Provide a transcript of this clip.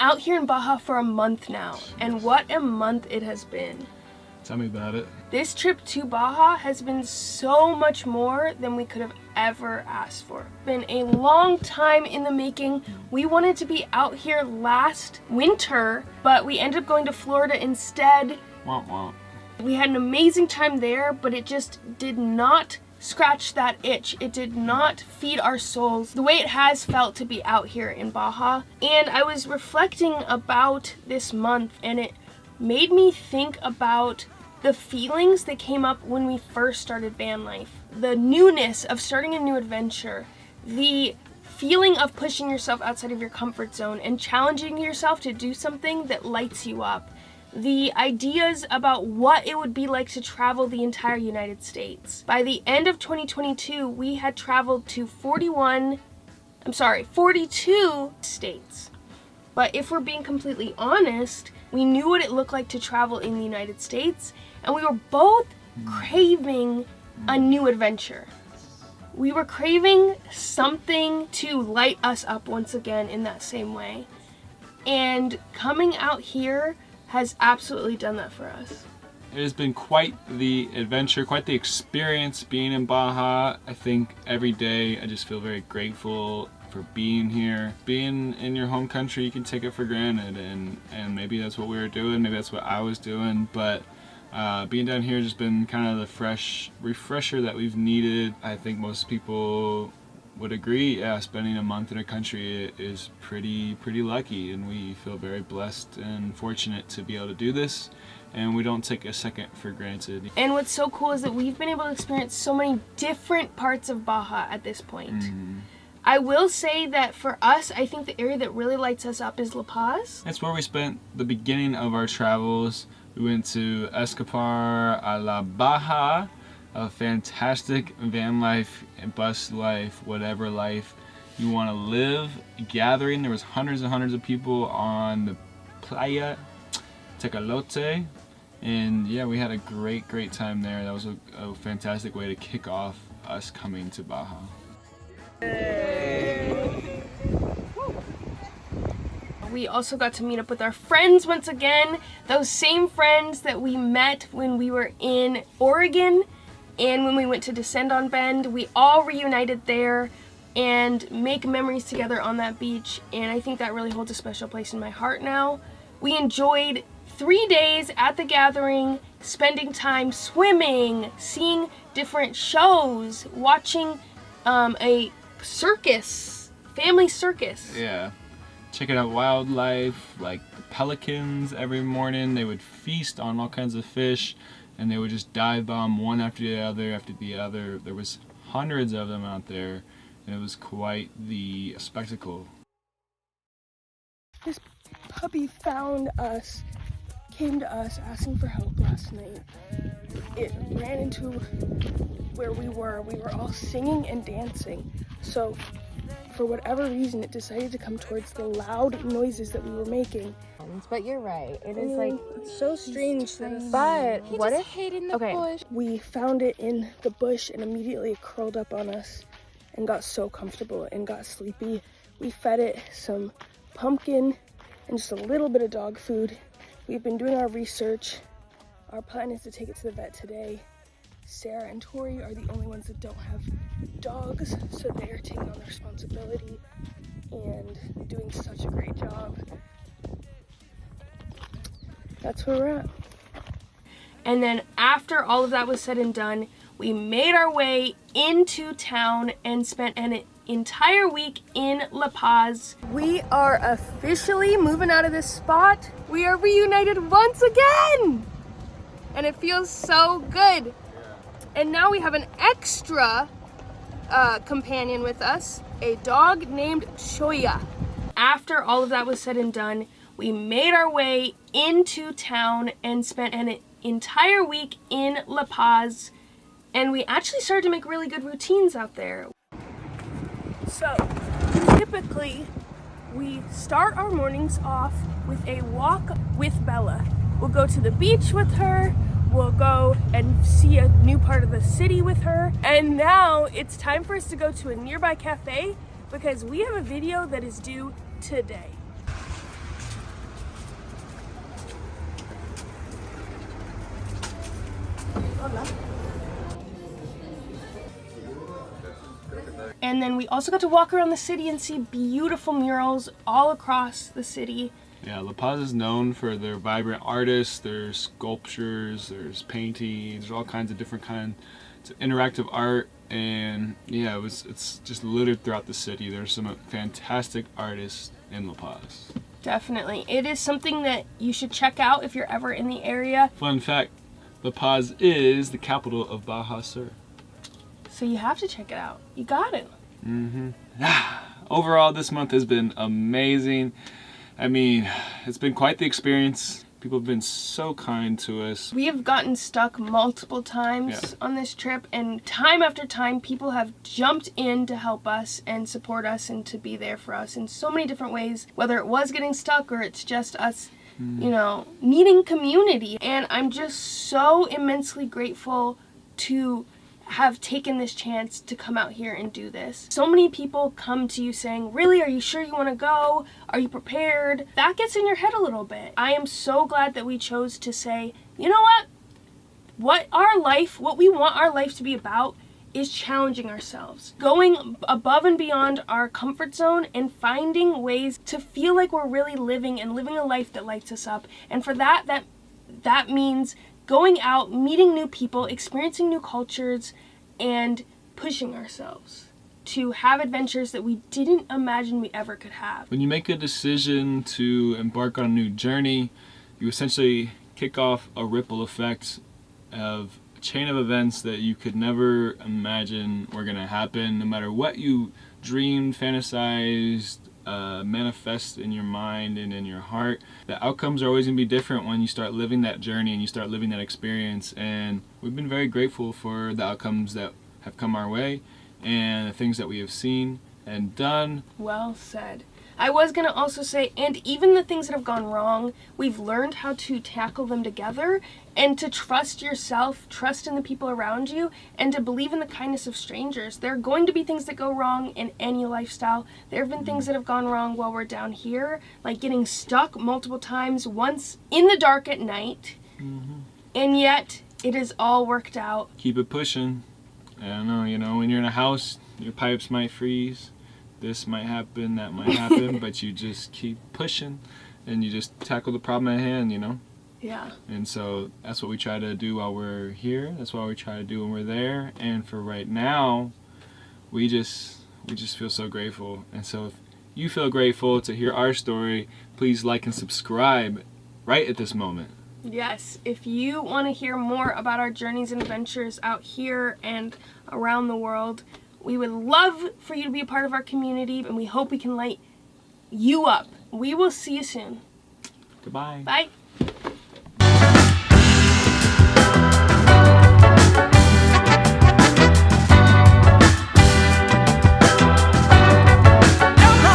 out here in Baja for a month now, and what a month it has been. Tell me about it. This trip to Baja has been so much more than we could have ever asked for. It's been a long time in the making. We wanted to be out here last winter, but we ended up going to Florida instead. Womp womp. We had an amazing time there, but it just did not scratch that itch. It did not feed our souls the way it has felt to be out here in Baja. And I was reflecting about this month, and it made me think about the feelings that came up when we first started van life. The newness of starting a new adventure, the feeling of pushing yourself outside of your comfort zone and challenging yourself to do something that lights you up. The ideas about what it would be like to travel the entire United States. By the end of 2022, we had traveled to 42 states. But if we're being completely honest, we knew what it looked like to travel in the United States, and we were both craving a new adventure. We were craving something to light us up once again in that same way. And coming out here has absolutely done that for us. It has been quite the adventure, quite the experience being in Baja. I think every day I just feel very grateful for being here. Being in your home country, you can take it for granted, and maybe that's what we were doing, maybe that's what I was doing, but being down here has just been kind of the fresh refresher that we've needed. I think most people would agree, yeah, spending a month in a country is pretty lucky, and we feel very blessed and fortunate to be able to do this, and we don't take a second for granted. And what's so cool is that we've been able to experience so many different parts of Baja at this point. I will say that for us, I think the area that really lights us up is La Paz. That's where we spent the beginning of our travels. We went to Escapar a la Baja, a fantastic van life, bus life, whatever life you want to live. Gathering, there was hundreds and hundreds of people on the Playa Tecolote, and yeah, we had a great time there. That was a fantastic way to kick off us coming to Baja. We also got to meet up with our friends once again, those same friends that we met when we were in Oregon and when we went to Descend on Bend. We all reunited there and make memories together on that beach, and I think that really holds a special place in my heart now. We enjoyed 3 days at the gathering, spending time swimming, seeing different shows, watching a circus, family circus. Yeah, checking out wildlife, like the pelicans every morning. They would feast on all kinds of fish, and they would just dive bomb one after the other. There was hundreds of them out there, and it was quite the spectacle. This puppy found us, came to us asking for help last night. It ran into where we were. We were all singing and dancing. So for whatever reason, it decided to come towards the loud noises that we were making. But you're right. It is like it's so strange. But He what just if hid in the bush. We found it in the bush and immediately it curled up on us and got so comfortable and got sleepy. We fed it some pumpkin and just a little bit of dog food. We've been doing our research. Our plan is to take it to the vet today. Sarah and Tori are the only ones that don't have dogs, so they are taking on the responsibility and doing such a great job. That's where we're at. And then after all of that was said and done, we made our way into town and spent an entire week in La Paz. We are officially moving out of this spot. We are reunited once again! And it feels so good. And now we have an extra companion with us, a dog named Choya. After all of that was said and done, we made our way into town and spent an entire week in La Paz, and we actually started to make really good routines out there. So, typically, we start our mornings off with a walk with Bella. We'll go to the beach with her, we'll go and see a new part of the city with her, and now it's time for us to go to a nearby cafe because we have a video that is due today. And then we also got to walk around the city and see beautiful murals all across the city. Yeah, La Paz is known for their vibrant artists, there's sculptures, there's paintings, there's all kinds of different kinds of interactive art, and yeah, it's just littered throughout the city. There's some fantastic artists in La Paz. Definitely. It is something that you should check out if you're ever in the area. Fun fact, La Paz is the capital of Baja Sur. So you have to check it out. You got it. Overall, this month has been amazing. I mean, it's been quite the experience. People have been so kind to us. We have gotten stuck multiple times on this trip, and time after time, people have jumped in to help us and support us and to be there for us in so many different ways, whether it was getting stuck or it's just us, you know, needing community. And I'm just so immensely grateful to have taken this chance to come out here and do this. So many people come to you saying, really, are you sure you want to go? Are you prepared? That gets in your head a little bit. I am so glad that we chose to say, you know what we want our life to be about is challenging ourselves, going above and beyond our comfort zone and finding ways to feel like we're really living and living a life that lights us up. And for that means going out, meeting new people, experiencing new cultures, and pushing ourselves to have adventures that we didn't imagine we ever could have. When you make a decision to embark on a new journey, you essentially kick off a ripple effect of a chain of events that you could never imagine were going to happen. No matter what you dreamed, fantasized, manifest in your mind and in your heart, the outcomes are always going to be different when you start living that journey and you start living that experience. And we've been very grateful for the outcomes that have come our way and the things that we have seen and done. Well said. I was going to also say, and even the things that have gone wrong, we've learned how to tackle them together and to trust yourself, trust in the people around you, and to believe in the kindness of strangers. There are going to be things that go wrong in any lifestyle. There have been things that have gone wrong while we're down here, like getting stuck multiple times, once in the dark at night, and yet it is all worked out. Keep it pushing. I don't know, you know, when you're in a house, your pipes might freeze. This might happen, that might happen, but you just keep pushing and you just tackle the problem at hand, you know? Yeah. And so that's what we try to do while we're here. That's what we try to do when we're there. And for right now, we just feel so grateful. And so if you feel grateful to hear our story, please like and subscribe right at this moment. Yes, if you want to hear more about our journeys and adventures out here and around the world, we would love for you to be a part of our community, and we hope we can light you up. We will see you soon. Goodbye. Bye.